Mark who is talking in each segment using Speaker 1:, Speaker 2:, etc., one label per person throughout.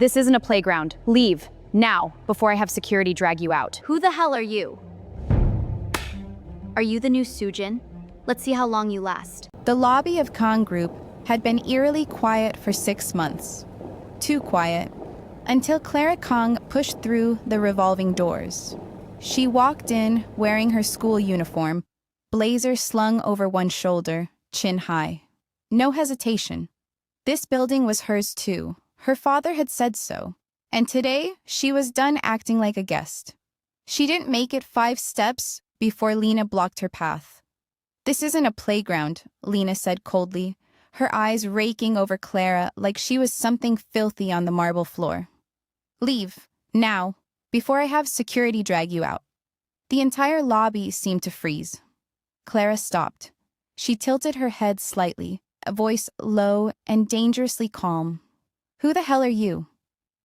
Speaker 1: This isn't a playground. Leave. Now, before I have security drag you out.
Speaker 2: Who the hell are you? Are you the new Sujin? Let's see how long you last.
Speaker 3: The lobby of Kang Group had been eerily quiet for 6 months. Too quiet, until Flora Kang pushed through the revolving doors. She walked in wearing her school uniform, blazer slung over one shoulder, chin high. No hesitation. This building was hers too. Her father had said so. And today, she was done acting like a guest. She didn't make it 5 steps before Lena blocked her path. "This isn't a playground," Lena said coldly, her eyes raking over Clara like she was something filthy on the marble floor. "Leave, now, before I have security drag you out." The entire lobby seemed to freeze. Clara stopped. She tilted her head slightly, a voice low and dangerously calm. "Who the hell are you?"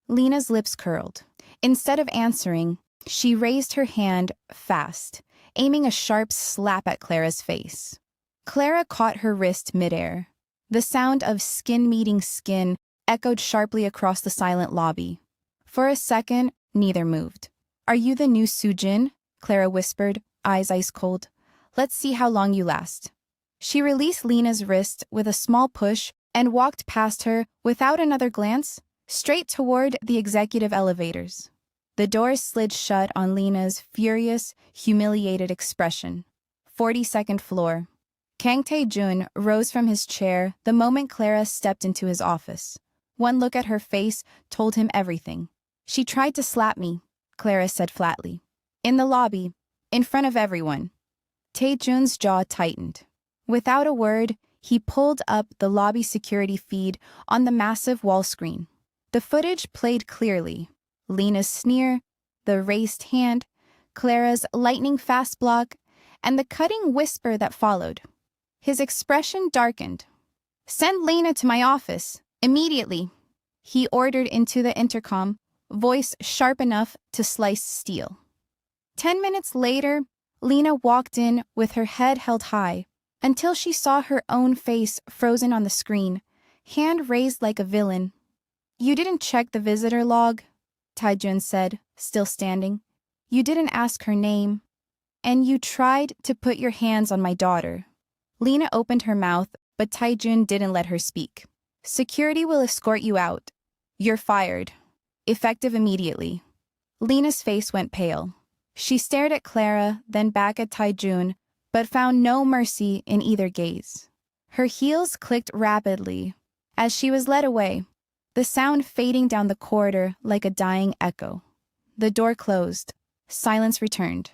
Speaker 3: Lena's lips curled. Instead of answering, she raised her hand fast, aiming a sharp slap at Clara's face. Clara caught her wrist midair. The sound of skin meeting skin echoed sharply across the silent lobby. For a second, neither moved. "Are you the new Sujin?" Clara whispered, eyes ice cold. "Let's see how long you last." She released Lena's wrist with a small push and walked past her without another glance, straight toward the executive elevators. The doors slid shut on Lena's furious, humiliated expression. 42nd floor. Kang Tae-jun rose from his chair the moment Clara stepped into his office. One look at her face told him everything. "She tried to slap me," Clara said flatly. "In the lobby, in front of everyone." Tae-jun's jaw tightened. Without a word, he pulled up the lobby security feed on the massive wall screen. The footage played clearly. Lena's sneer, the raised hand, Clara's lightning-fast block, and the cutting whisper that followed. His expression darkened. "Send Lena to my office, immediately," he ordered into the intercom, voice sharp enough to slice steel. 10 minutes later, Lena walked in with her head held high, until she saw her own face frozen on the screen, hand raised like a villain. "You didn't check the visitor log," Tae-jun said, still standing. "You didn't ask her name. And you tried to put your hands on my daughter." Lena opened her mouth, but Tae-jun didn't let her speak. "Security will escort you out. You're fired. Effective immediately." Lena's face went pale. She stared at Clara, then back at Tae-jun, but found no mercy in either gaze. Her heels clicked rapidly as she was led away, the sound fading down the corridor like a dying echo. The door closed. Silence returned.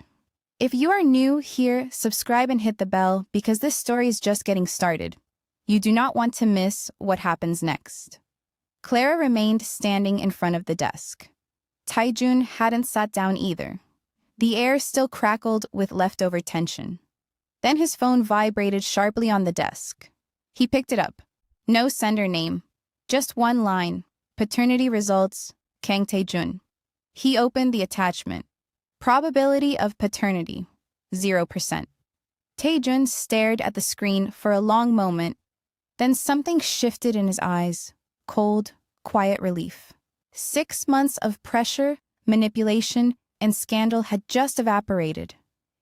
Speaker 3: If you are new here, subscribe and hit the bell because this story is just getting started. You do not want to miss what happens next. Clara remained standing in front of the desk. Tae-jun hadn't sat down either. The air still crackled with leftover tension. Then his phone vibrated sharply on the desk. He picked it up. No sender name. Just one line. Paternity results, Kang Tae-jun. He opened the attachment. Probability of paternity, 0%. Tae-jun stared at the screen for a long moment. Then something shifted in his eyes. Cold, quiet relief. 6 months of pressure, manipulation, and scandal had just evaporated.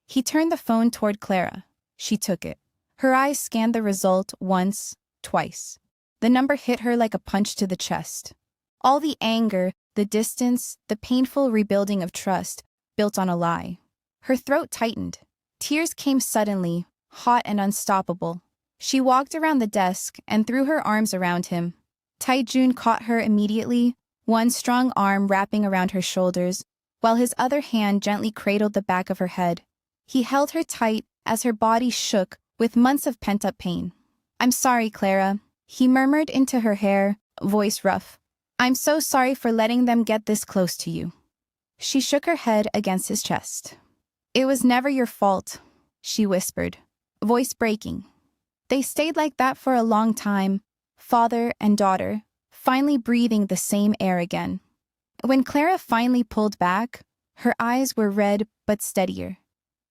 Speaker 3: He turned the phone toward Clara. She took it. Her eyes scanned the result once, twice. The number hit her like a punch to the chest. All the anger, the distance, the painful rebuilding of trust built on a lie. Her throat tightened. Tears came suddenly, hot and unstoppable. She walked around the desk and threw her arms around him. Tae-jun caught her immediately, one strong arm wrapping around her shoulders, while his other hand gently cradled the back of her head. He held her tight as her body shook with months of pent-up pain. "I'm sorry, Clara," he murmured into her hair, voice rough. "I'm so sorry for letting them get this close to you." She shook her head against his chest. "It was never your fault," she whispered, voice breaking. They stayed like that for a long time, father and daughter, finally breathing the same air again. When Clara finally pulled back, her eyes were red but steadier.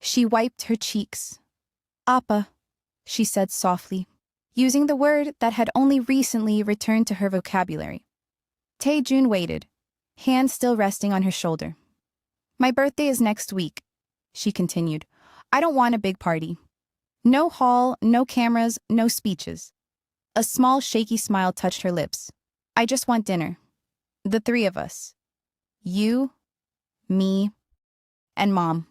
Speaker 3: She wiped her cheeks. "Appa," she said softly, using the word that had only recently returned to her vocabulary. Tae-jun waited, hand still resting on her shoulder. My birthday is next week, she continued. I don't want a big party. No hall, no cameras, no speeches. A small, shaky smile touched her lips. I just want dinner. The three of us. You, me, and Mom.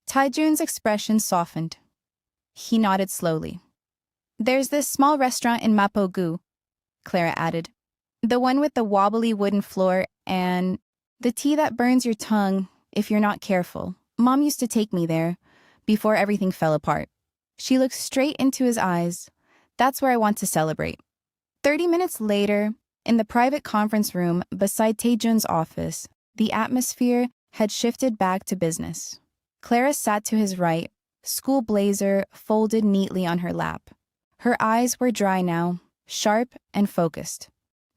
Speaker 3: Tae-jun's expression softened. He nodded slowly. There's this small restaurant in Mapo-gu, Clara added. The one with the wobbly wooden floor and the tea that burns your tongue if you're not careful. Mom used to take me there before everything fell apart. She looked straight into his eyes. That's where I want to celebrate. 30 minutes later, in the private conference room beside Tae-jun's office, the atmosphere had shifted back to business. Clara sat to his right, school blazer folded neatly on her lap. Her eyes were dry now, sharp and focused.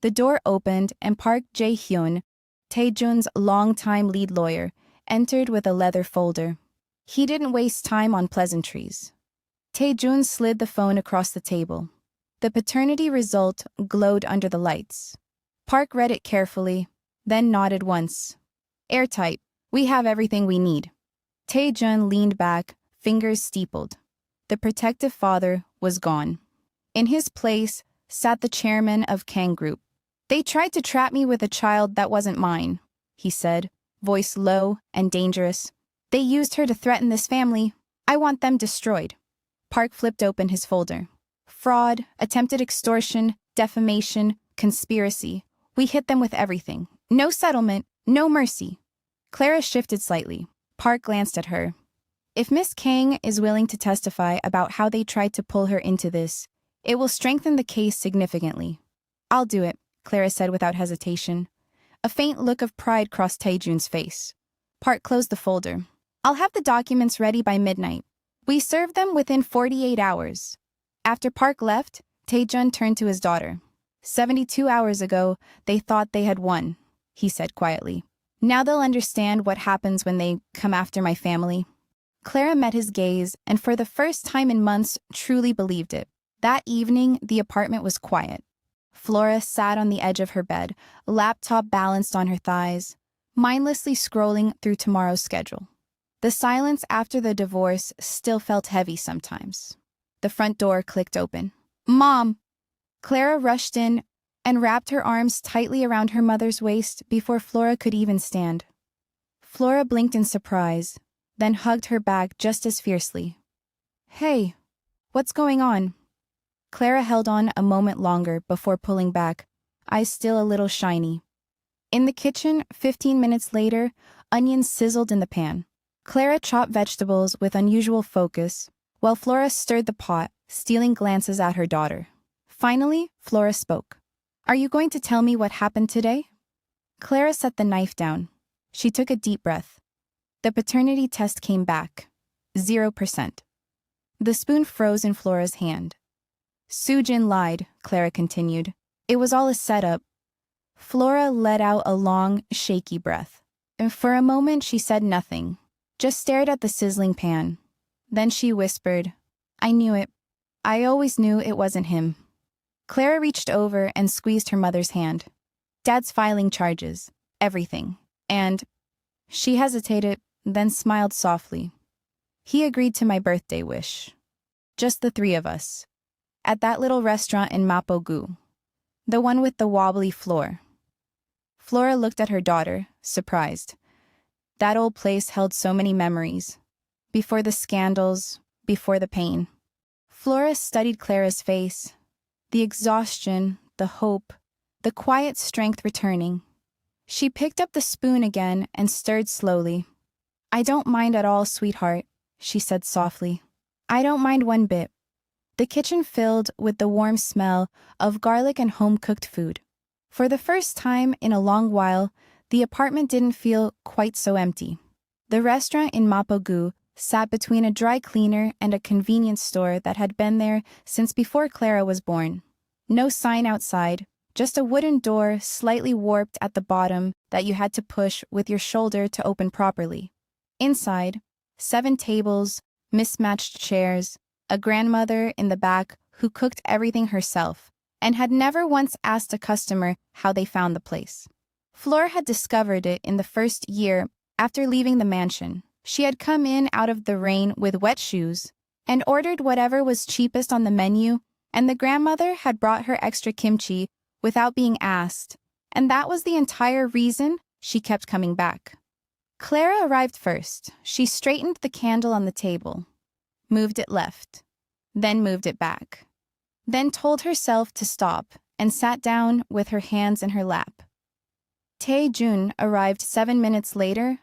Speaker 3: The door opened and Park Jae-hyun, Tae-jun's longtime lead lawyer, entered with a leather folder. He didn't waste time on pleasantries. Tae-jun slid the phone across the table. The paternity result glowed under the lights. Park read it carefully, then nodded once. Airtight. We have everything we need. Tae-jun leaned back, fingers steepled. The protective father was gone. In his place sat the chairman of Kang Group. They tried to trap me with a child that wasn't mine, he said, voice low and dangerous. They used her to threaten this family. I want them destroyed. Park flipped open his folder. Fraud, attempted extortion, defamation, conspiracy. We hit them with everything. No settlement, no mercy. Clara shifted slightly. Park glanced at her. If Miss Kang is willing to testify about how they tried to pull her into this, it will strengthen the case significantly. I'll do it, Clara said without hesitation. A faint look of pride crossed Tae-jun's face. Park closed the folder. I'll have the documents ready by midnight. We served them within 48 hours. After Park left, Tae-jun turned to his daughter. 72 hours ago, they thought they had won, he said quietly. Now they'll understand what happens when they come after my family. Clara met his gaze and for the first time in months truly believed it. That evening, the apartment was quiet. Flora sat on the edge of her bed, laptop balanced on her thighs, mindlessly scrolling through tomorrow's schedule. The silence after the divorce still felt heavy sometimes. The front door clicked open. Mom! Clara rushed in and wrapped her arms tightly around her mother's waist before Flora could even stand. Flora blinked in surprise, then hugged her back just as fiercely. Hey, what's going on? Clara held on a moment longer before pulling back, eyes still a little shiny. In the kitchen, 15 minutes later, onions sizzled in the pan. Clara chopped vegetables with unusual focus, while Flora stirred the pot, stealing glances at her daughter. Finally, Flora spoke. Are you going to tell me what happened today? Clara set the knife down. She took a deep breath. The paternity test came back. 0%. The spoon froze in Flora's hand. Sujin lied, Clara continued. It was all a setup. Flora let out a long, shaky breath. And for a moment she said nothing, just stared at the sizzling pan. Then she whispered, I knew it. I always knew it wasn't him. Clara reached over and squeezed her mother's hand. Dad's filing charges, everything. And she hesitated, then smiled softly. He agreed to my birthday wish. Just the three of us. At that little restaurant in Mapo-gu. The one with the wobbly floor. Flora looked at her daughter, surprised. That old place held so many memories. Before the scandals, before the pain. Flora studied Clara's face. The exhaustion, the hope, the quiet strength returning. She picked up the spoon again and stirred slowly. I don't mind at all, sweetheart, she said softly. I don't mind one bit. The kitchen filled with the warm smell of garlic and home-cooked food. For the first time in a long while, the apartment didn't feel quite so empty. The restaurant in Mapo-gu sat between a dry cleaner and a convenience store that had been there since before Clara was born. No sign outside, just a wooden door slightly warped at the bottom that you had to push with your shoulder to open properly. Inside, 7 tables, mismatched chairs, a grandmother in the back who cooked everything herself, and had never once asked a customer how they found the place. Flora had discovered it in the first year after leaving the mansion. She had come in out of the rain with wet shoes and ordered whatever was cheapest on the menu, and the grandmother had brought her extra kimchi without being asked, and that was the entire reason she kept coming back. Clara arrived first. She straightened the candle on the table, moved it left, then moved it back, then told herself to stop and sat down with her hands in her lap. Tae-jun arrived 7 minutes later.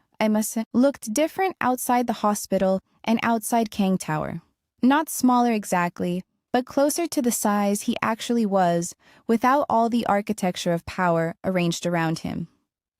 Speaker 3: Looked different outside the hospital and outside Kang Tower. Not smaller exactly, but closer to the size he actually was without all the architecture of power arranged around him.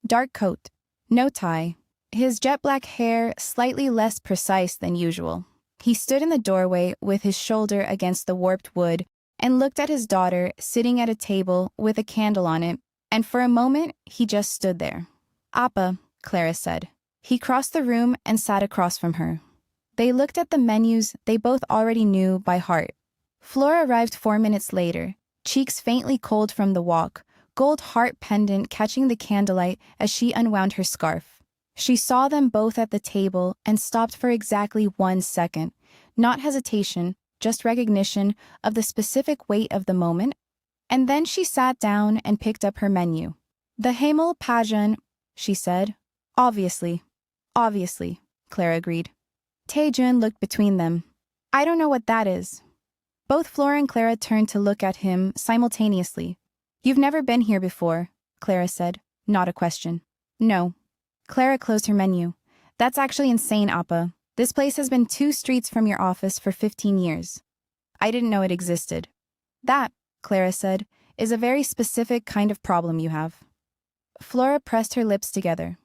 Speaker 3: Dark coat, no tie, his jet black hair slightly less precise than usual. He stood in the doorway with his shoulder against the warped wood and looked at his daughter sitting at a table with a candle on it, and for a moment he just stood there. "Appa," Clara said. He crossed the room and sat across from her. They looked at the menus they both already knew by heart. Flora arrived 4 minutes later, cheeks faintly cold from the walk, gold heart pendant catching the candlelight as she unwound her scarf. She saw them both at the table and stopped for exactly 1 second. Not hesitation, just recognition of the specific weight of the moment. And then she sat down and picked up her menu. "The Hamel Pajan," she said. Obviously, Clara agreed. Tae-jun looked between them. "I don't know what that is." Both Flora and Clara turned to look at him simultaneously. "You've never been here before," Clara said, not a question. "No." Clara closed her menu. "That's actually insane, Appa. This place has been 2 streets from your office for 15 years. I didn't know it existed." "That," Clara said, "is a very specific kind of problem you have." Flora pressed her lips together.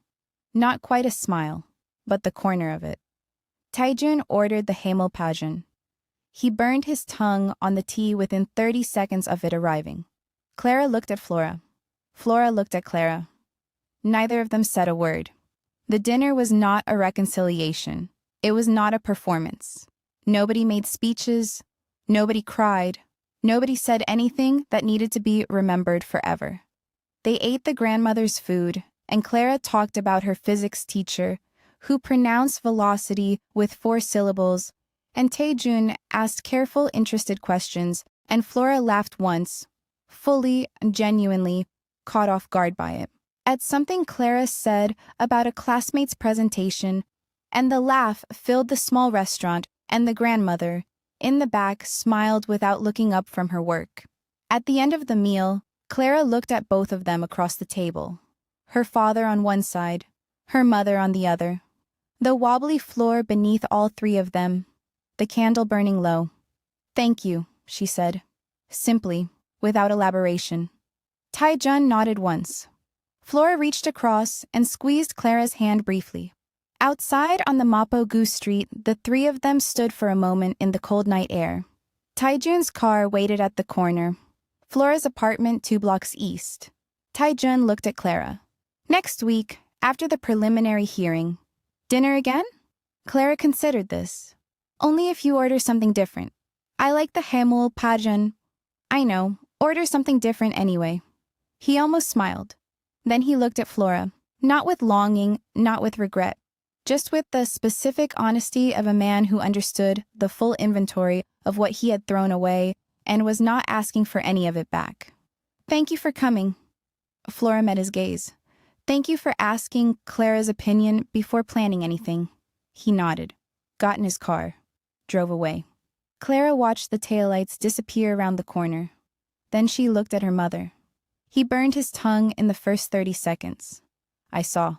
Speaker 3: Not quite a smile, but the corner of it. Tae-jun ordered the Hamel Pajan. He burned his tongue on the tea within 30 seconds of it arriving. Clara looked at Flora. Flora looked at Clara. Neither of them said a word. The dinner was not a reconciliation. It was not a performance. Nobody made speeches. Nobody cried. Nobody said anything that needed to be remembered forever. They ate the grandmother's food, and Clara talked about her physics teacher, who pronounced velocity with 4 syllables, and Tae-jun asked careful, interested questions, and Flora laughed once, fully, genuinely, caught off guard by it. At something Clara said about a classmate's presentation, and the laugh filled the small restaurant, and the grandmother, in the back, smiled without looking up from her work. At the end of the meal, Clara looked at both of them across the table. Her father on one side, her mother on the other. The wobbly floor beneath all 3 of them, the candle burning low. "Thank you," she said, simply, without elaboration. Tae-jun nodded once. Flora reached across and squeezed Clara's hand briefly. Outside on the Mapo-gu street, the 3 of them stood for a moment in the cold night air. Tae-jun's car waited at the corner. Flora's apartment 2 blocks east. Tae-jun looked at Clara. "Next week, after the preliminary hearing, dinner again?" Clara considered this. "Only if you order something different. I like the Hamel Pajan." "I know, order something different anyway." He almost smiled. Then he looked at Flora, not with longing, not with regret, just with the specific honesty of a man who understood the full inventory of what he had thrown away and was not asking for any of it back. "Thank you for coming." Flora met his gaze. "Thank you for asking Clara's opinion before planning anything." He nodded, got in his car, drove away. Clara watched the taillights disappear around the corner. Then she looked at her mother. He burned his tongue in the first 30 seconds. "I saw.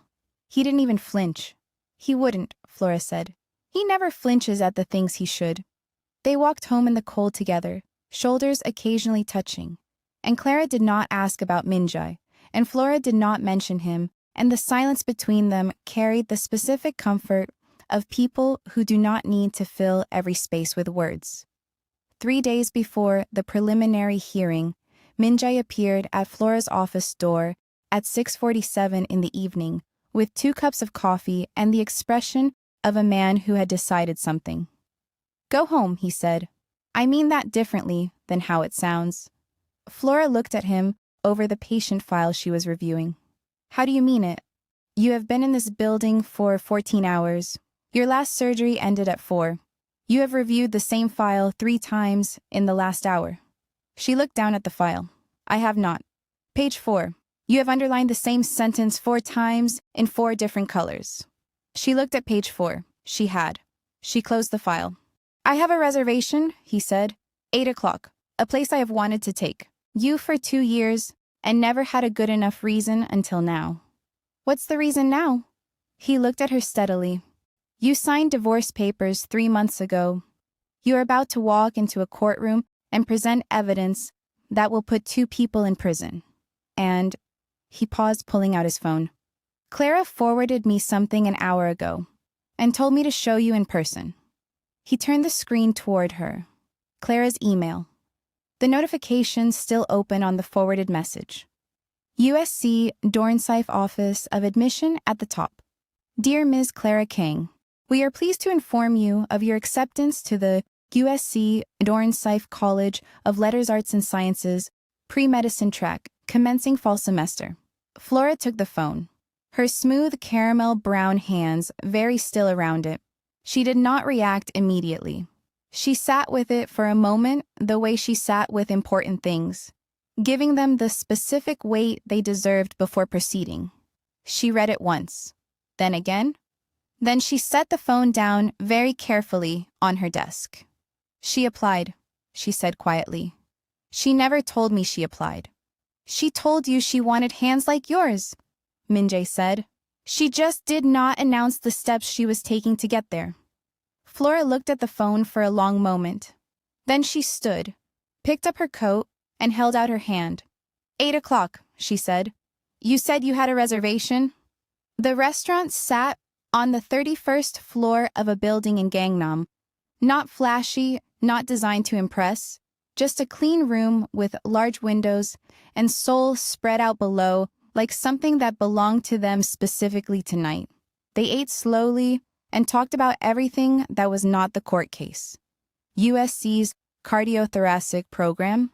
Speaker 3: He didn't even flinch." "He wouldn't," Flora said. "He never flinches at the things he should." They walked home in the cold together, shoulders occasionally touching. And Clara did not ask about Minjai, and Flora did not mention him, and the silence between them carried the specific comfort of people who do not need to fill every space with words. 3 days before the preliminary hearing, Minjai appeared at Flora's office door at 6:47 in the evening with 2 cups of coffee and the expression of a man who had decided something. "Go home," he said. "I mean that differently than how it sounds." Flora looked at him over the patient file she was reviewing. How do you mean it? You have been in this building for 14 hours. Your last surgery ended at 4. You have reviewed the same file 3 times in the last hour. She looked down at the file. I have not. Page 4. You have underlined the same sentence 4 times in 4 different colors. She looked at page 4. She had. She closed the file. I have a reservation, he said. 8 o'clock. A place I have wanted to take. You for 2 years and never had a good enough reason until now. What's the reason now? He looked at her steadily. You signed divorce papers 3 months ago. You are about to walk into a courtroom and present evidence that will put 2 people in prison. And he paused, pulling out his phone. Clara forwarded me something an hour ago and told me to show you in person. He turned the screen toward her. Clara's email. The notification still open on the forwarded message. USC Dornsife Office of Admission at the top. Dear Ms. Flora Kang, we are pleased to inform you of your acceptance to the USC Dornsife College of Letters, Arts and Sciences pre-medicine track, commencing fall semester. Flora took the phone. Her smooth caramel brown hands very still around it. She did not react immediately. She sat with it for a moment the way she sat with important things, giving them the specific weight they deserved before proceeding. She read it once, then again. Then she set the phone down very carefully on her desk. She applied, she said quietly. She never told me she applied. She told you she wanted hands like yours, Minjai said. She just did not announce the steps she was taking to get there. Flora looked at the phone for a long moment. Then she stood, picked up her coat, and held out her hand. 8 o'clock, she said. You said you had a reservation? The restaurant sat on the 31st floor of a building in Gangnam. Not flashy, not designed to impress. Just a clean room with large windows and Seoul spread out below like something that belonged to them specifically tonight. They ate slowly and talked about everything that was not the court case. USC's cardiothoracic program,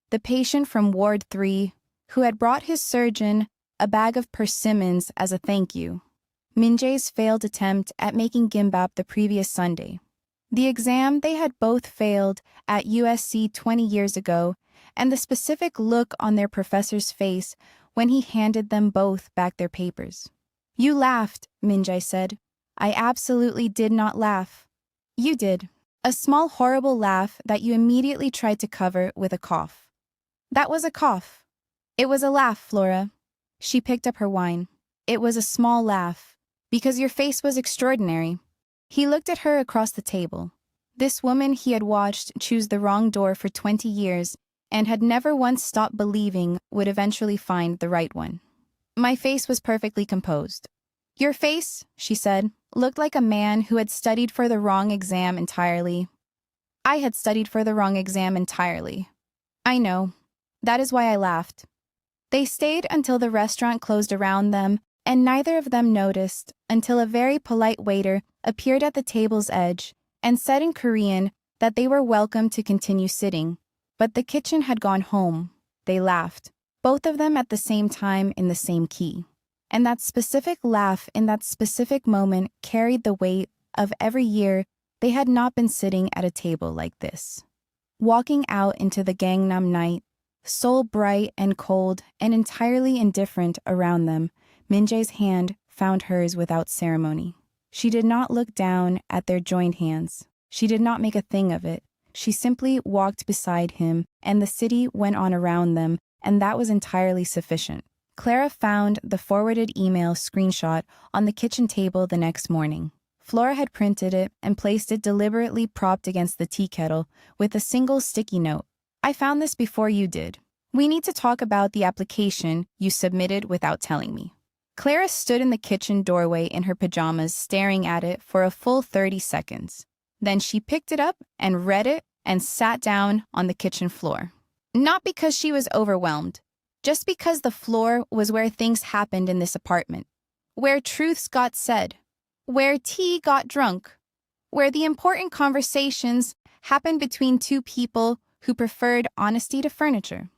Speaker 3: the patient from Ward 3 who had brought his surgeon a bag of persimmons as a thank you, Minjai's failed attempt at making gimbap the previous Sunday, the exam they had both failed at USC 20 years ago, and the specific look on their professor's face when he handed them both back their papers. You laughed, Minjai said. I absolutely did not laugh. You did. A small horrible laugh that you immediately tried to cover with a cough. That was a cough. It was a laugh, Flora. She picked up her wine. It was a small laugh, because your face was extraordinary. He looked at her across the table. This woman he had watched choose the wrong door for 20 years and had never once stopped believing would eventually find the right one. My face was perfectly composed. Your face, she said, looked like a man who had studied for the wrong exam entirely. I had studied for the wrong exam entirely. I know. That is why I laughed. They stayed until the restaurant closed around them, and neither of them noticed until a very polite waiter appeared at the table's edge and said in Korean that they were welcome to continue sitting, but the kitchen had gone home. They laughed, both of them at the same time in the same key. And that specific laugh in that specific moment carried the weight of every year they had not been sitting at a table like this. Walking out into the Gangnam night, Seoul bright and cold and entirely indifferent around them, Minjai's hand found hers without ceremony. She did not look down at their joined hands. She did not make a thing of it. She simply walked beside him, and the city went on around them, and that was entirely sufficient. Clara found the forwarded email screenshot on the kitchen table the next morning. Flora had printed it and placed it deliberately propped against the tea kettle with a single sticky note. I found this before you did. We need to talk about the application you submitted without telling me. Clara stood in the kitchen doorway in her pajamas staring at it for a full 30 seconds. Then she picked it up and read it and sat down on the kitchen floor. Not because she was overwhelmed. Just because the floor was where things happened in this apartment, where truths got said, where tea got drunk, where the important conversations happened between 2 people who preferred honesty to furniture.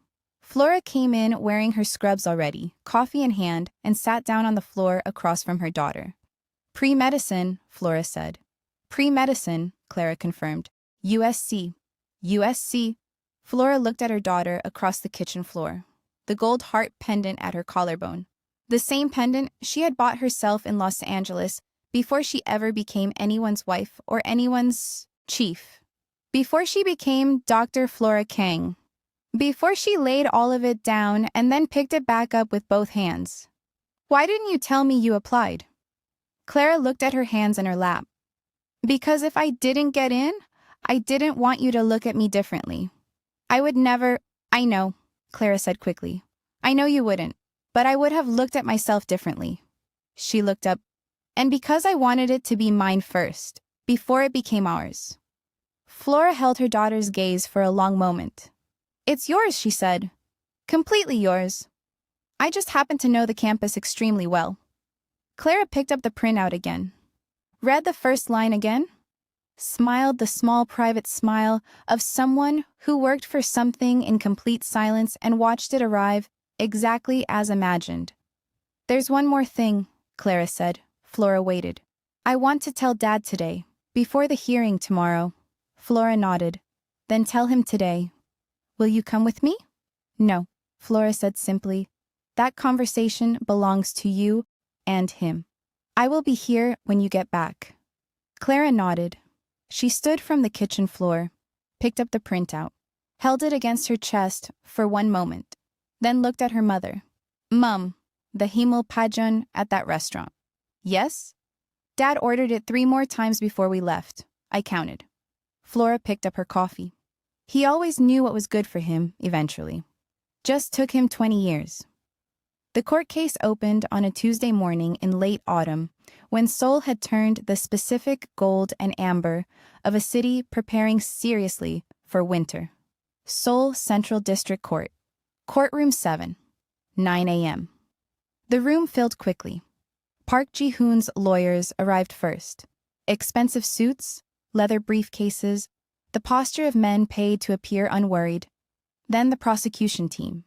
Speaker 3: Flora came in wearing her scrubs already, coffee in hand, and sat down on the floor across from her daughter. Pre-medicine, Flora said. Pre-medicine, Clara confirmed. USC. USC. Flora looked at her daughter across the kitchen floor. The gold heart pendant at her collarbone. The same pendant she had bought herself in Los Angeles before she ever became anyone's wife or anyone's chief. Before she became Dr. Flora Kang. Before she laid all of it down and then picked it back up with both hands. Why didn't you tell me you applied? Clara looked at her hands in her lap. Because if I didn't get in, I didn't want you to look at me differently. I would never— I know, Clara said quickly. I know you wouldn't, but I would have looked at myself differently. She looked up. And because I wanted it to be mine first, before it became ours. Flora held her daughter's gaze for a long moment. It's yours, she said. Completely yours. I just happen to know the campus extremely well. Clara picked up the printout again. Read the first line again. Smiled the small private smile of someone who worked for something in complete silence and watched it arrive exactly as imagined. There's one more thing, Clara said. Flora waited. I want to tell Dad today, before the hearing tomorrow. Flora nodded. Then tell him today. Will you come with me? No, Flora said simply. That conversation belongs to you and him. I will be here when you get back. Clara nodded. She stood from the kitchen floor, picked up the printout, held it against her chest for one moment, then looked at her mother. Mum, the himel pajon at that restaurant. Yes? Dad ordered it 3 more times before we left. I counted. Flora picked up her coffee. He always knew what was good for him, eventually. Just took him 20 years. The court case opened on a Tuesday morning in late autumn, when Seoul had turned the specific gold and amber of a city preparing seriously for winter. Seoul Central District Court. Courtroom 7. 9 a.m. The room filled quickly. Park Ji-hoon's lawyers arrived first. Expensive suits, leather briefcases, the posture of men paid to appear unworried. Then the prosecution team.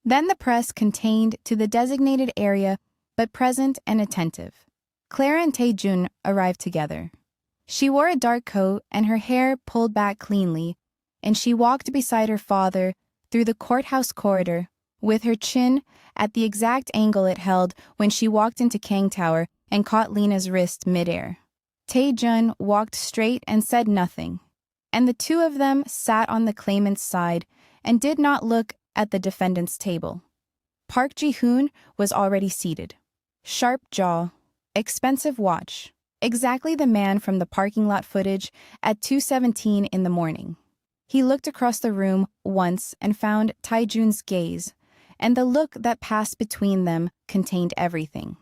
Speaker 3: Then the press contained to the designated area, but present and attentive. Clara and Tae-jun arrived together. She wore a dark coat and her hair pulled back cleanly, and she walked beside her father through the courthouse corridor, with her chin at the exact angle it held when she walked into Kang Tower and caught Lena's wrist midair. Tae-jun walked straight and said nothing, and the two of them sat on the claimant's side and did not look at the defendant's table. Park Ji-hoon was already seated. Sharp jaw, expensive watch, exactly the man from the parking lot footage at 2:17 in the morning. He looked across the room once and found Tae-jun's gaze, and the look that passed between them contained everything.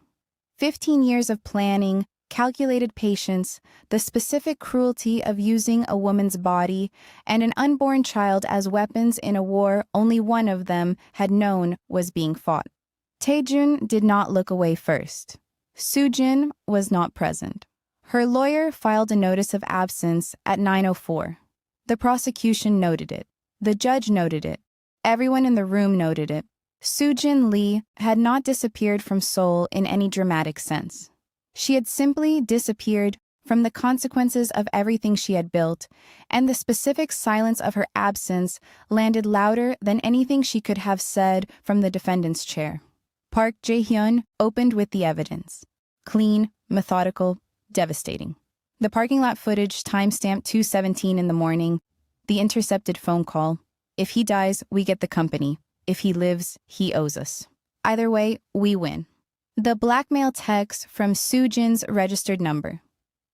Speaker 3: 15 years of planning, calculated patience, the specific cruelty of using a woman's body, and an unborn child as weapons in a war only one of them had known was being fought. Tae-jun did not look away first. Sujin was not present. Her lawyer filed a notice of absence at 9:04. The prosecution noted it. The judge noted it. Everyone in the room noted it. Sujin Lee had not disappeared from Seoul in any dramatic sense. She had simply disappeared from the consequences of everything she had built, and the specific silence of her absence landed louder than anything she could have said from the defendant's chair. Park Jae-hyun opened with the evidence. Clean, methodical, devastating. The parking lot footage timestamped 2:17 in the morning, the intercepted phone call. If he dies, we get the company. If he lives, he owes us. Either way, we win. The blackmail text from Sujin's registered number.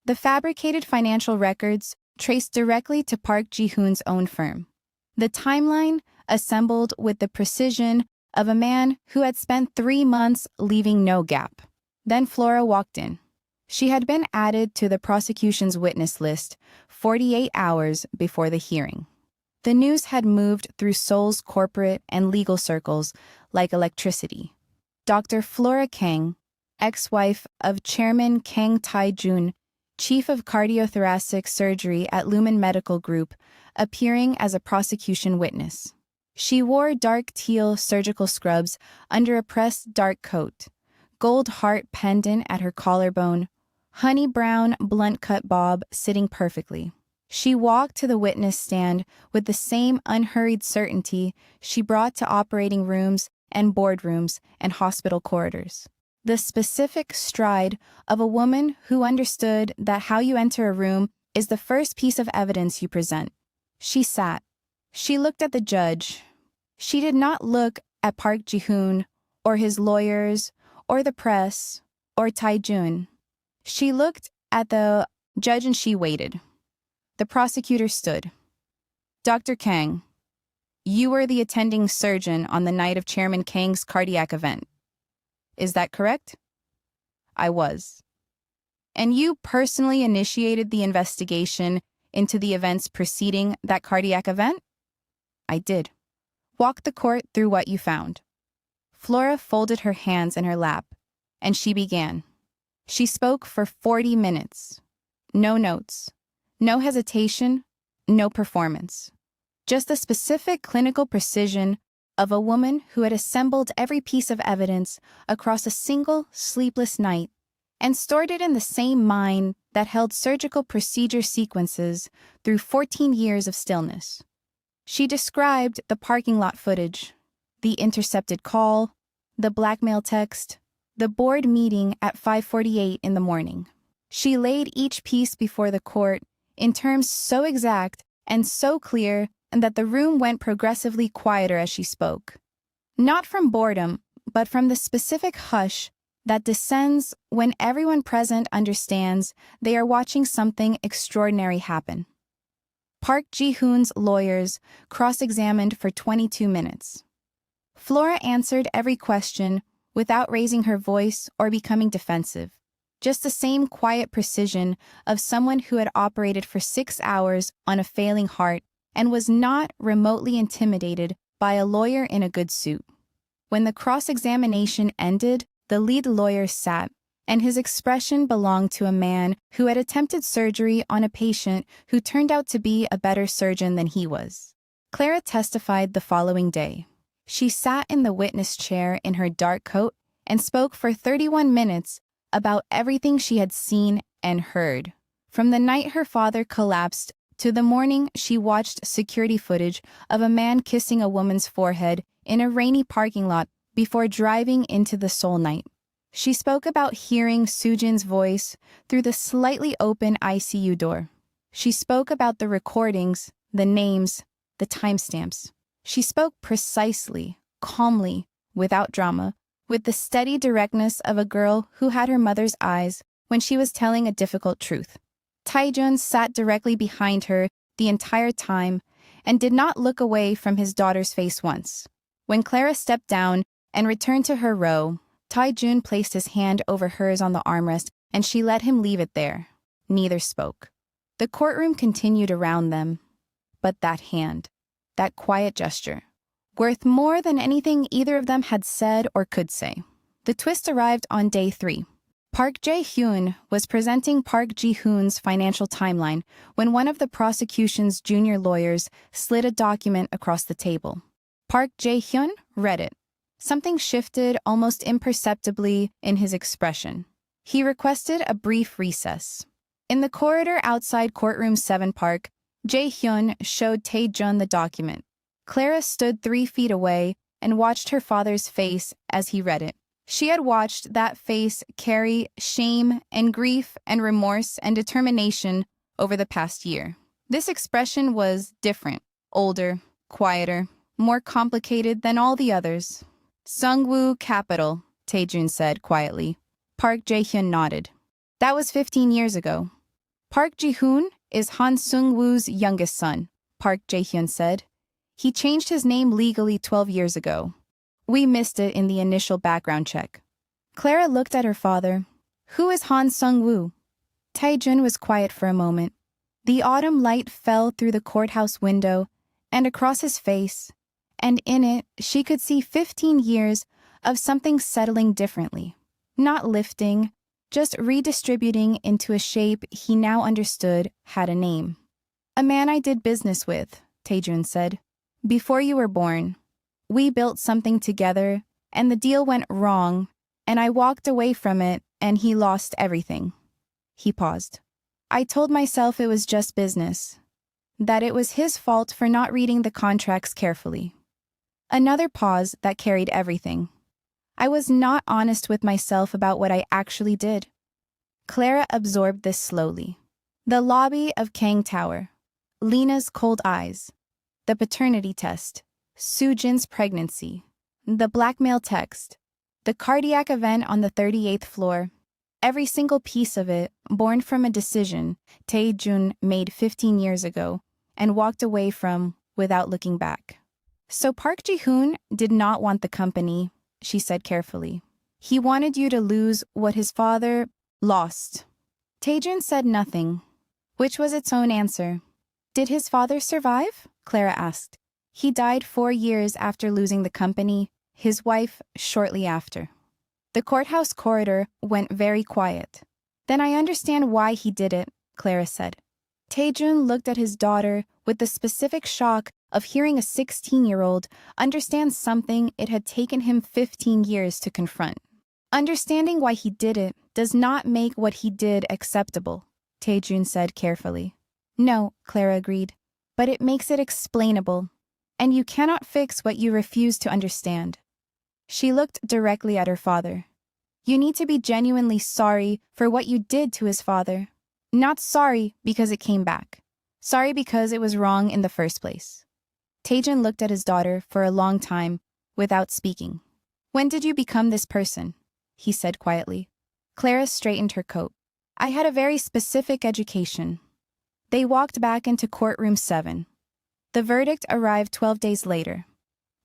Speaker 3: The fabricated financial records traced directly to Park Ji-hoon's own firm. The timeline assembled with the precision of a man who had spent 3 months leaving no gap. Then Flora walked in. She had been added to the prosecution's witness list 48 hours before the hearing. The news had moved through Seoul's corporate and legal circles like electricity. Dr. Flora Kang, ex-wife of Chairman Kang Tae-jun, chief of cardiothoracic surgery at Lumen Medical Group, appearing as a prosecution witness. She wore dark teal surgical scrubs under a pressed dark coat, gold heart pendant at her collarbone, honey brown blunt-cut bob sitting perfectly. She walked to the witness stand with the same unhurried certainty she brought to operating rooms and boardrooms and hospital corridors. The specific stride of a woman who understood that how you enter a room is the first piece of evidence you present. She sat. She looked at the judge. She did not look at Park Ji-hoon or his lawyers or the press or Tae-jun. She looked at the judge and she waited. The prosecutor stood. Dr. Kang, you were the attending surgeon on the night of Chairman Kang's cardiac event. Is that correct? I was. And you personally initiated the investigation into the events preceding that cardiac event? I did. Walk the court through what you found. Flora folded her hands in her lap, and she began. She spoke for 40 minutes. No notes. No hesitation, no performance. Just the specific clinical precision of a woman who had assembled every piece of evidence across a single sleepless night and stored it in the same mind that held surgical procedure sequences through 14 years of stillness. She described the parking lot footage, the intercepted call, the blackmail text, the board meeting at 5:48 in the morning. She laid each piece before the court in terms so exact and so clear that the room went progressively quieter as she spoke. Not from boredom, but from the specific hush that descends when everyone present understands they are watching something extraordinary happen. Park Ji-hoon's lawyers cross-examined for 22 minutes. Flora answered every question without raising her voice or becoming defensive. Just the same quiet precision of someone who had operated for 6 hours on a failing heart and was not remotely intimidated by a lawyer in a good suit. When the cross-examination ended, the lead lawyer sat, and his expression belonged to a man who had attempted surgery on a patient who turned out to be a better surgeon than he was. Clara testified the following day. She sat in the witness chair in her dark coat and spoke for 31 minutes about everything she had seen and heard. From the night her father collapsed to the morning she watched security footage of a man kissing a woman's forehead in a rainy parking lot before driving into the Seoul night. She spoke about hearing Sujin's voice through the slightly open ICU door. She spoke about the recordings, the names, the timestamps. She spoke precisely, calmly, without drama, with the steady directness of a girl who had her mother's eyes when she was telling a difficult truth. Tae-jun sat directly behind her the entire time and did not look away from his daughter's face once. When Clara stepped down and returned to her row, Tae-jun placed his hand over hers on the armrest and she let him leave it there. Neither spoke. The courtroom continued around them. But that hand, that quiet gesture, worth more than anything either of them had said or could say. The twist arrived on day 3. Park Jae-hyun was presenting Park Ji-hoon's financial timeline when one of the prosecution's junior lawyers slid a document across the table. Park Jae-hyun read it. Something shifted almost imperceptibly in his expression. He requested a brief recess. In the corridor outside courtroom 7 Park, Jae-hyun showed Tae-jun the document. Clara stood 3 feet away and watched her father's face as he read it. She had watched that face carry shame and grief and remorse and determination over the past year. This expression was different, older, quieter, more complicated than all the others. Sungwoo Capital, Tae-jun said quietly. Park Jae-hyun nodded. That was 15 years ago. Park Ji-hoon is Han Sung-woo's youngest son, Park Jae-hyun said. He changed his name legally 12 years ago. We missed it in the initial background check. Clara looked at her father. Who is Han Sung-woo? Tae-jun was quiet for a moment. The autumn light fell through the courthouse window and across his face, and in it she could see 15 years of something settling differently. Not lifting, just redistributing into a shape he now understood had a name. A man I did business with, Tae-jun said. Before you were born, we built something together, and the deal went wrong, and I walked away from it, and he lost everything." He paused. "I told myself it was just business, that it was his fault for not reading the contracts carefully." Another pause that carried everything. "I was not honest with myself about what I actually did." Clara absorbed this slowly. The lobby of Kang Tower, Lena's cold eyes, the paternity test, Sujin's pregnancy, the blackmail text, the cardiac event on the 38th floor. Every single piece of it born from a decision Tae-jun made 15 years ago and walked away from without looking back. "So Park Ji-hoon did not want the company," she said carefully. "He wanted you to lose what his father lost." Tae-jun said nothing, which was its own answer. "Did his father survive?" Clara asked. "He died 4 years after losing the company, his wife shortly after." The courthouse corridor went very quiet. "Then I understand why he did it," Clara said. Tae-jun looked at his daughter with the specific shock of hearing a 16-year-old understand something it had taken him 15 years to confront. "Understanding why he did it does not make what he did acceptable," Tae-jun said carefully. "No," Clara agreed, "but it makes it explainable, and you cannot fix what you refuse to understand." She looked directly at her father. "You need to be genuinely sorry for what you did to his father. Not sorry because it came back. Sorry because it was wrong in the first place." Tae-jun looked at his daughter for a long time without speaking. "When did you become this person?" he said quietly. Clara straightened her coat. "I had a very specific education." They walked back into courtroom 7. The verdict arrived 12 days later.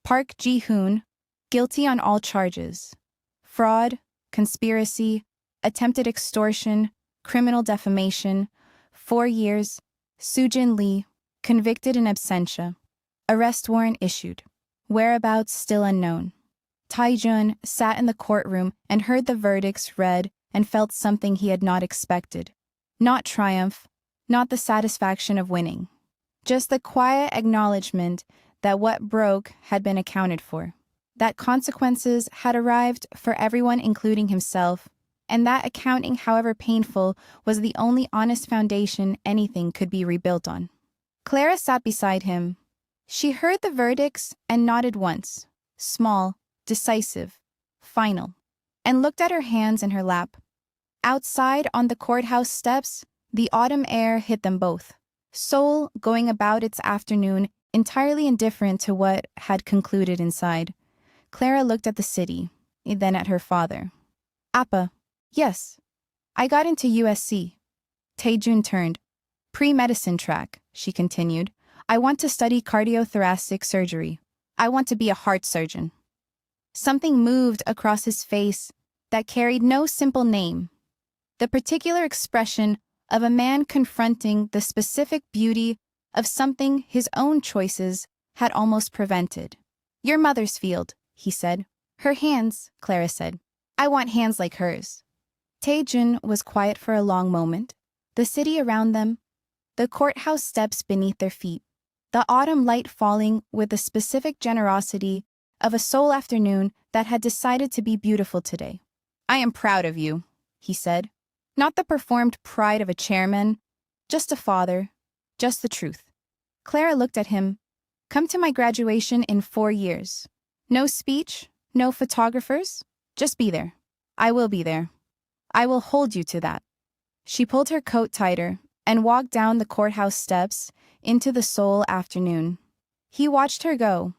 Speaker 3: Park Ji-hoon, guilty on all charges: fraud, conspiracy, attempted extortion, criminal defamation, 4 years. Sujin Lee, convicted in absentia. Arrest warrant issued. Whereabouts still unknown. Tae-jun sat in the courtroom and heard the verdicts read and felt something he had not expected. Not triumph, not the satisfaction of winning. Just the quiet acknowledgement that what broke had been accounted for. That consequences had arrived for everyone including himself, and that accounting, however painful, was the only honest foundation anything could be rebuilt on. Clara sat beside him. She heard the verdicts and nodded once, small, decisive, final, and looked at her hands in her lap. Outside on the courthouse steps, the autumn air hit them both. Seoul going about its afternoon entirely indifferent to what had concluded inside. Clara looked at the city, then at her father. "Appa." "Yes. I got into USC." Tae-jun turned. "Pre-medicine track," she continued. "I want to study cardiothoracic surgery. I want to be a heart surgeon." Something moved across his face that carried no simple name. The particular expression of a man confronting the specific beauty of something his own choices had almost prevented. "Your mother's field," he said. "Her hands," Clara said. "I want hands like hers." Tae-jun was quiet for a long moment. The city around them, the courthouse steps beneath their feet, the autumn light falling with the specific generosity of a Seoul afternoon that had decided to be beautiful today. "I am proud of you," he said. Not the performed pride of a chairman, just a father, just the truth. Clara looked at him. "Come to my graduation in 4 years. No speech, no photographers, just be there. I will be there. I will hold you to that." She pulled her coat tighter and walked down the courthouse steps into the Seoul afternoon. He watched her go.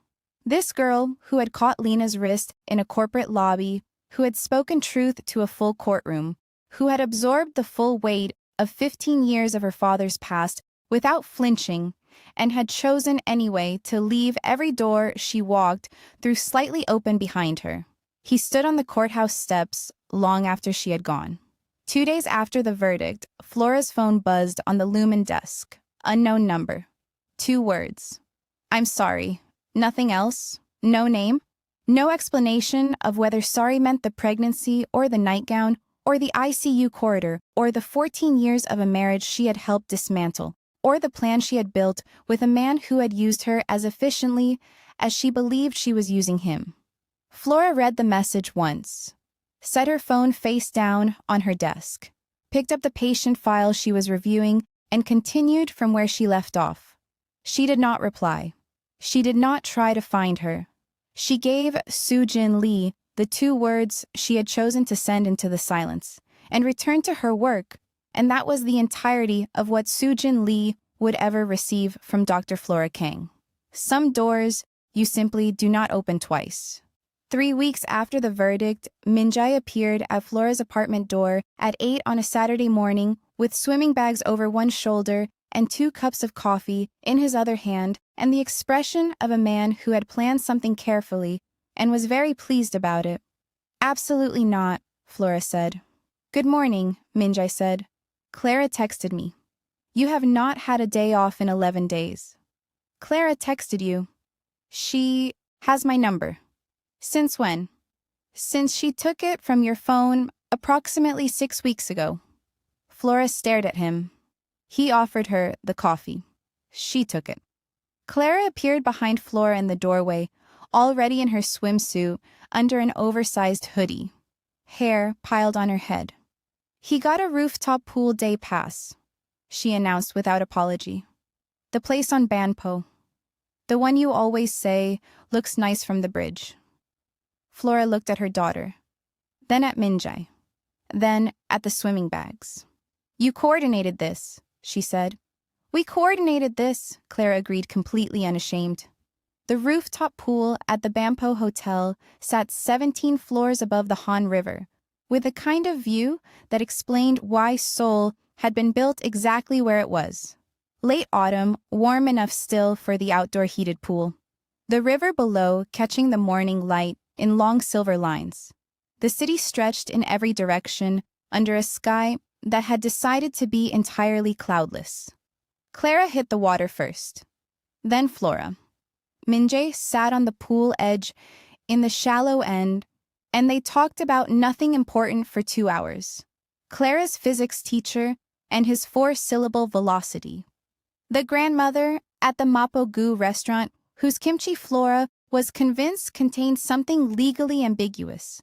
Speaker 3: This girl who had caught Lena's wrist in a corporate lobby, who had spoken truth to a full courtroom, who had absorbed the full weight of 15 years of her father's past without flinching, and had chosen anyway to leave every door she walked through slightly open behind her. He stood on the courthouse steps long after she had gone. 2 days after the verdict, Flora's phone buzzed on the Lumen desk. Unknown number. 2 words. "I'm sorry." Nothing else. No name. No explanation of whether sorry meant the pregnancy or the nightgown or the ICU corridor or the 14 years of a marriage she had helped dismantle, or the plan she had built with a man who had used her as efficiently as she believed she was using him. Flora read the message once, set her phone face down on her desk, picked up the patient file she was reviewing, and continued from where she left off. She did not reply. She did not try to find her. She gave Sujin Lee the 2 words she had chosen to send into the silence, and returned to her work, and that was the entirety of what Sujin Lee would ever receive from Dr. Flora Kang. Some doors you simply do not open twice. 3 weeks after the verdict, Minjai appeared at Flora's apartment door at 8 on a Saturday morning with swimming bags over one shoulder and 2 cups of coffee in his other hand, and the expression of a man who had planned something carefully and was very pleased about it. "Absolutely not," Flora said. "Good morning," Minjai said. "Clara texted me. You have not had a day off in 11 days. Clara texted you. She has my number." "Since when?" "Since she took it from your phone approximately 6 weeks ago." Flora stared at him. He offered her the coffee. She took it. Clara appeared behind Flora in the doorway, already in her swimsuit under an oversized hoodie, hair piled on her head. "He got a rooftop pool day pass," she announced without apology. "The place on Banpo. The one you always say looks nice from the bridge." Flora looked at her daughter, then at Minjai, then at the swimming bags. "You coordinated this," she said. "We coordinated this," Clara agreed, completely unashamed. The rooftop pool at the Banpo Hotel sat 17 floors above the Han River, with a kind of view that explained why Seoul had been built exactly where it was. Late autumn, warm enough still for the outdoor heated pool. The river below catching the morning light in long silver lines. The city stretched in every direction under a sky that had decided to be entirely cloudless. Clara hit the water first, then Flora. Minjai sat on the pool edge in the shallow end, and they talked about nothing important for 2 hours. Clara's physics teacher and his 4-syllable velocity. The grandmother at the Mapo-gu restaurant, whose kimchi Flora was convinced contained something legally ambiguous.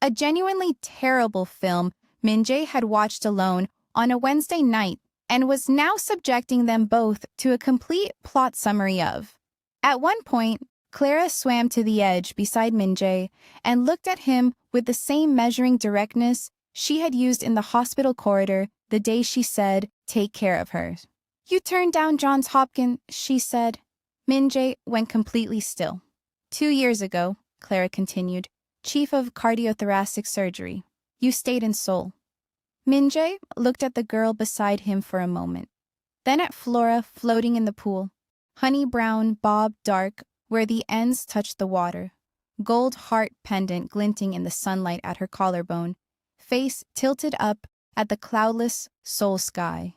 Speaker 3: A genuinely terrible film Minjai had watched alone on a Wednesday night and was now subjecting them both to a complete plot summary of. At one point, Clara swam to the edge beside Minjai and looked at him with the same measuring directness she had used in the hospital corridor the day she said, "Take care of her." "You turned down Johns Hopkins," she said. Minjai went completely still. 2 years ago, Clara continued, chief of cardiothoracic surgery. You stayed in Seoul. Minjai looked at the girl beside him for a moment, then at Flora floating in the pool, honey brown, bob dark, where the ends touched the water, gold heart pendant glinting in the sunlight at her collarbone, face tilted up at the cloudless Seoul sky.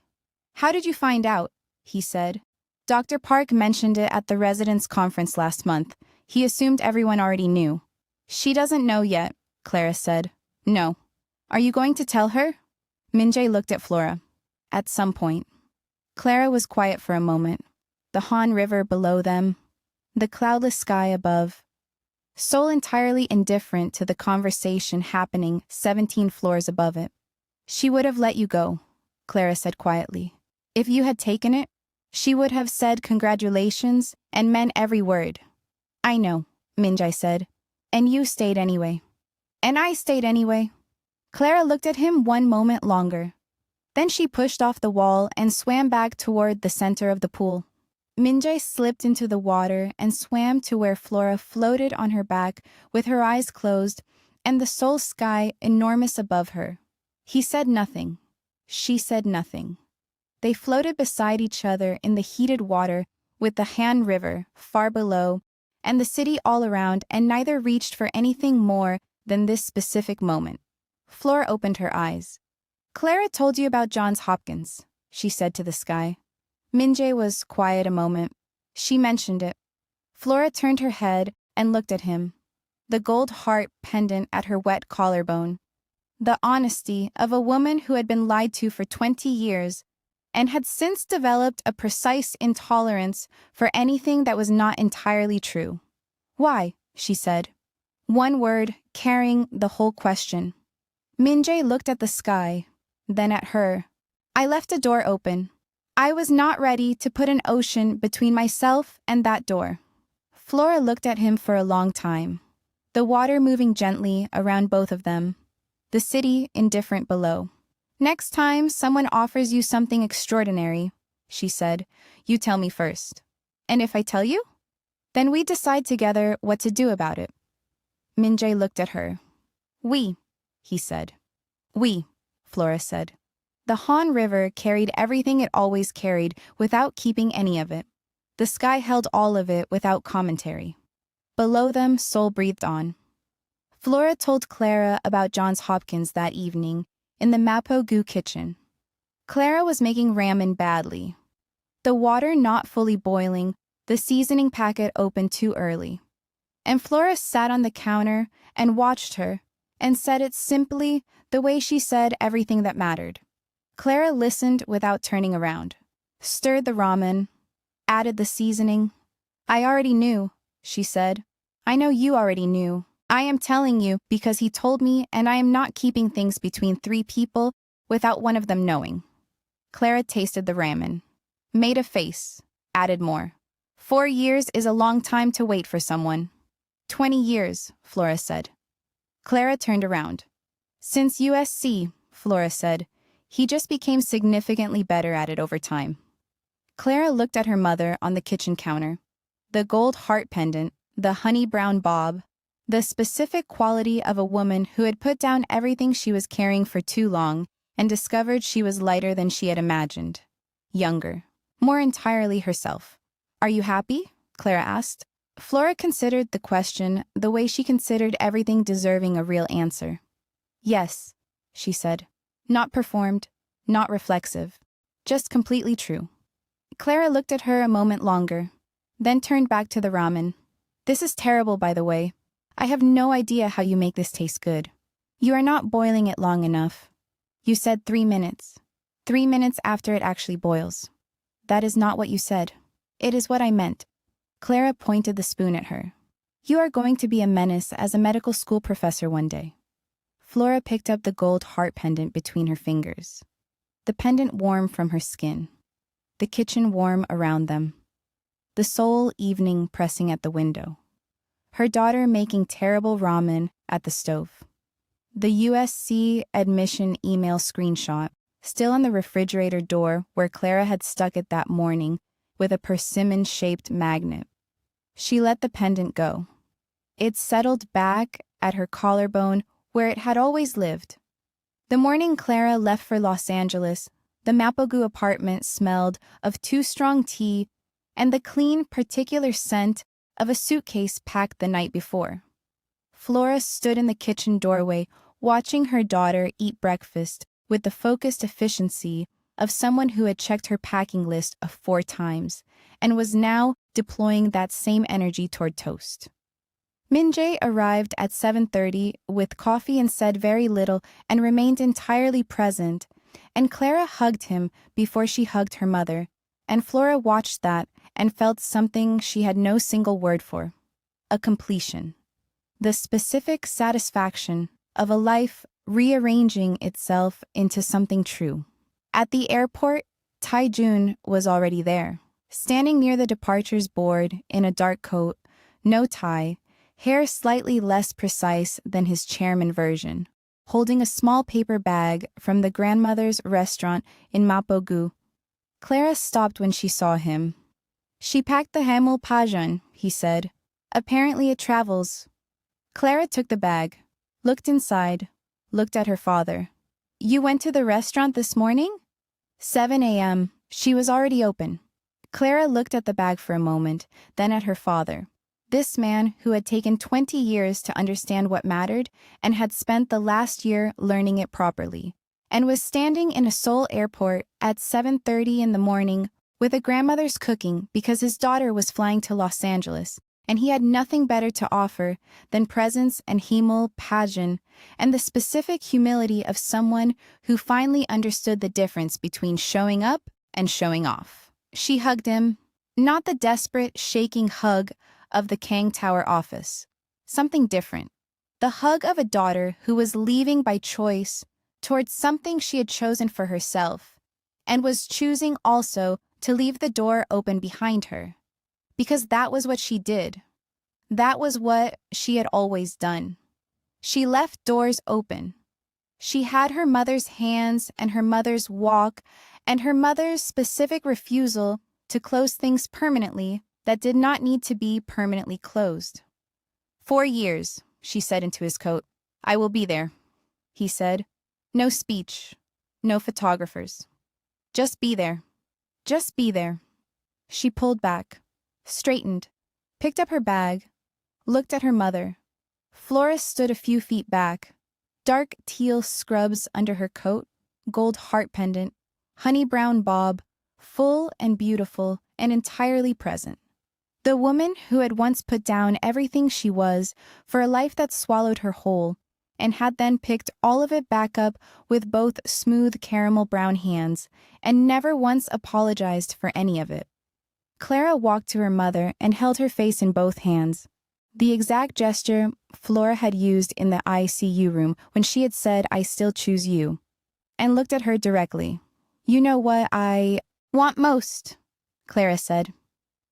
Speaker 3: "How did you find out?" he said. "Dr. Park mentioned it at the residents' conference last month. He assumed everyone already knew." "She doesn't know yet," Clara said. "No. Are you going to tell her?" Minjai looked at Flora. "At some point." Clara was quiet for a moment. The Han River below them, the cloudless sky above. Seoul entirely indifferent to the conversation happening 17 floors above it. "She would have let you go," Clara said quietly. "If you had taken it, she would have said congratulations and meant every word." "I know," Minjai said. "And you stayed anyway." "And I stayed anyway." Clara looked at him one moment longer. Then she pushed off the wall and swam back toward the center of the pool. Minjai slipped into the water and swam to where Flora floated on her back with her eyes closed and the Seoul sky enormous above her. He said nothing. She said nothing. They floated beside each other in the heated water with the Han River far below and the city all around, and neither reached for anything more than this specific moment. Flora opened her eyes. "Clara told you about Johns Hopkins," she said to the sky. Minjai was quiet a moment. She mentioned it. Flora turned her head and looked at him. The gold heart pendant at her wet collarbone. The honesty of a woman who had been lied to for 20 years, and had since developed a precise intolerance for anything that was not entirely true. "Why?" she said. One word carrying the whole question. Minjai looked at the sky, then at her. "I left a door open. I was not ready to put an ocean between myself and that door." Flora looked at him for a long time, the water moving gently around both of them, the city indifferent below. "Next time someone offers you something extraordinary," she said, "you tell me first. And if I tell you? Then we decide together what to do about it." Minjai looked at her. "We," he said. "We," Flora said. The Han River carried everything it always carried without keeping any of it. The sky held all of it without commentary. Below them, Seoul breathed on. Flora told Clara about Johns Hopkins that evening in the Mapo-gu kitchen. Clara was making ramen badly. The water not fully boiling, the seasoning packet opened too early. And Flora sat on the counter and watched her and said it simply the way she said everything that mattered. Clara listened without turning around, stirred the ramen, added the seasoning. "I already knew," she said. "I know you already knew. I am telling you because he told me, and I am not keeping things between 3 people without one of them knowing." Clara tasted the ramen, made a face, added more. 4 years is a long time to wait for someone." 20 years, Flora said. Clara turned around. "Since USC, Flora said, he just became significantly better at it over time." Clara looked at her mother on the kitchen counter. The gold heart pendant, the honey brown bob, the specific quality of a woman who had put down everything she was carrying for too long and discovered she was lighter than she had imagined. Younger. More entirely herself. "Are you happy?" Clara asked. Flora considered the question the way she considered everything deserving a real answer. "Yes," she said. Not performed, not reflexive. Just completely true. Clara looked at her a moment longer, then turned back to the ramen. "This is terrible, by the way. I have no idea how you make this taste good. You are not boiling it long enough. You said 3 minutes. 3 minutes after it actually boils. That is not what you said. It is what I meant." Clara pointed the spoon at her. "You are going to be a menace as a medical school professor one day." Flora picked up the gold heart pendant between her fingers. The pendant warm from her skin. The kitchen warm around them. The Seoul evening pressing at the window. Her daughter making terrible ramen at the stove. The USC admission email screenshot, still on the refrigerator door where Clara had stuck it that morning with a persimmon-shaped magnet. She let the pendant go. It settled back at her collarbone where it had always lived. The morning Clara left for Los Angeles, the Mapo-gu apartment smelled of too strong tea and the clean, particular scent of a suitcase packed the night before. Flora stood in the kitchen doorway watching her daughter eat breakfast with the focused efficiency of someone who had checked her packing list 4 times and was now deploying that same energy toward toast. Minjai arrived at 7:30 with coffee and said very little and remained entirely present, and Clara hugged him before she hugged her mother, and Flora watched that and felt something she had no single word for. A completion. The specific satisfaction of a life rearranging itself into something true. At the airport, Tae-jun was already there, standing near the departures board in a dark coat, no tie, hair slightly less precise than his chairman version, holding a small paper bag from the grandmother's restaurant in Mapo-gu. Clara stopped when she saw him. "She packed the Hamel Pajan," he said. "Apparently it travels." Clara took the bag, looked inside, looked at her father. "You went to the restaurant this morning?" 7 a.m. She was already open. Clara looked at the bag for a moment, then at her father. This man who had taken 20 years to understand what mattered and had spent the last year learning it properly, and was standing in a Seoul airport at 7:30 in the morning with a grandmother's cooking because his daughter was flying to Los Angeles, and he had nothing better to offer than presents and Himel Pajan and the specific humility of someone who finally understood the difference between showing up and showing off. She hugged him, not the desperate, shaking hug of the Kang Tower office. Something different. The hug of a daughter who was leaving by choice towards something she had chosen for herself, and was choosing also to leave the door open behind her. Because that was what she did. That was what she had always done. She left doors open. She had her mother's hands and her mother's walk and her mother's specific refusal to close things permanently that did not need to be permanently closed. 4 years, she said into his coat. I will be there, he said. No speech, no photographers. Just be there. Just be there. She pulled back, straightened, picked up her bag, looked at her mother. Flora stood a few feet back, dark teal scrubs under her coat, gold heart pendant, honey brown bob, full and beautiful and entirely present. The woman who had once put down everything she was for a life that swallowed her whole, and had then picked all of it back up with both smooth caramel brown hands, and never once apologized for any of it. Clara walked to her mother and held her face in both hands. The exact gesture Flora had used in the ICU room when she had said, I still choose you, and looked at her directly. You know what I want most, Clara said.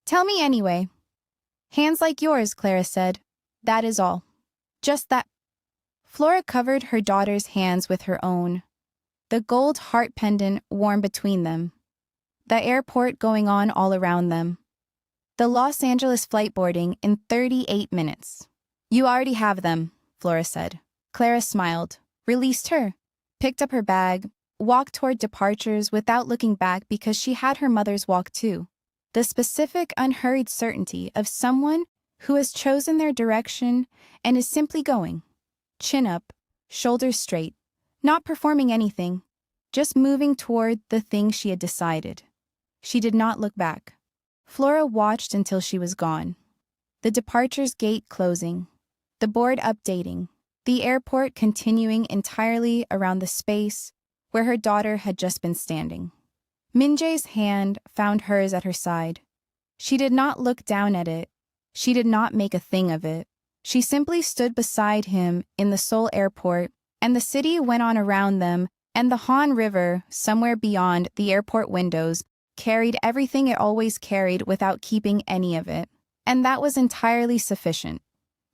Speaker 3: Tell me anyway. Hands like yours, Clara said. That is all. Just that. Flora covered her daughter's hands with her own, the gold heart pendant warm between them, the airport going on all around them, the Los Angeles flight boarding in 38 minutes. You already have them, Flora said. Clara smiled, released her, picked up her bag, walked toward departures without looking back because she had her mother's walk too. The specific, unhurried certainty of someone who has chosen their direction and is simply going. Chin up, shoulders straight, not performing anything, just moving toward the thing she had decided. She did not look back. Flora watched until she was gone. The departures gate closing, the board updating, the airport continuing entirely around the space where her daughter had just been standing. Minjai's hand found hers at her side. She did not look down at it. She did not make a thing of it. She simply stood beside him in the Seoul airport, and the city went on around them, and the Han River, somewhere beyond the airport windows, carried everything it always carried without keeping any of it. And that was entirely sufficient.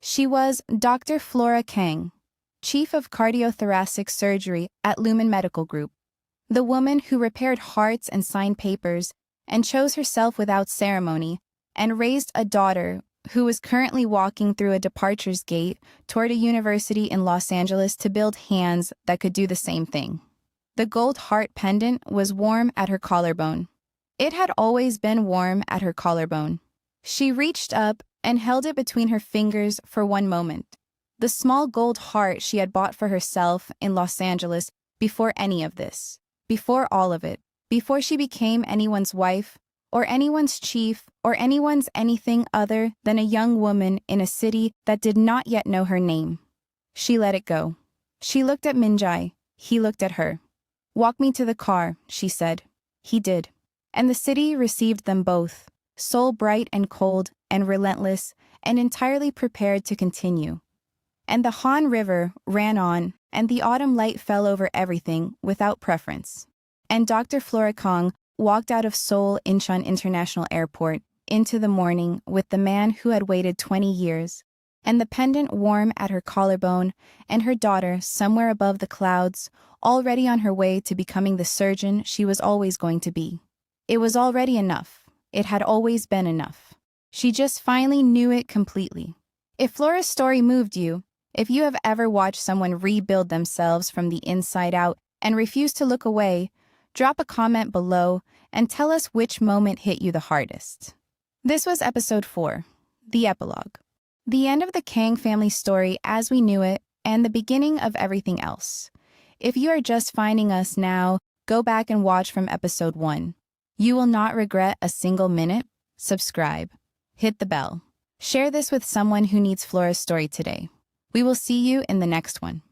Speaker 3: She was Dr. Flora Kang, Chief of Cardiothoracic Surgery at Lumen Medical Group, the woman who repaired hearts and signed papers, and chose herself without ceremony, and raised a daughter who was currently walking through a departures gate toward a university in Los Angeles to build hands that could do the same thing. The gold heart pendant was warm at her collarbone. It had always been warm at her collarbone. She reached up and held it between her fingers for one moment. The small gold heart she had bought for herself in Los Angeles before any of this, before all of it, before she became anyone's wife, or anyone's chief, or anyone's anything other than a young woman in a city that did not yet know her name. She let it go. She looked at Minjai. He looked at her. Walk me to the car, she said. He did. And the city received them both, soul bright and cold and relentless and entirely prepared to continue. And the Han River ran on, and the autumn light fell over everything without preference. And Dr. Flora Kang walked out of Seoul Incheon International Airport into the morning with the man who had waited 20 years, and the pendant warm at her collarbone, and her daughter somewhere above the clouds, already on her way to becoming the surgeon she was always going to be. It was already enough. It had always been enough. She just finally knew it completely. If Flora's story moved you, if you have ever watched someone rebuild themselves from the inside out and refuse to look away, drop a comment below and tell us which moment hit you the hardest. This was episode 4, the epilogue. The end of the Kang family story as we knew it, and the beginning of everything else. If you are just finding us now, go back and watch from episode 1. You will not regret a single minute. Subscribe. Hit the bell. Share this with someone who needs Flora's story today. We will see you in the next one.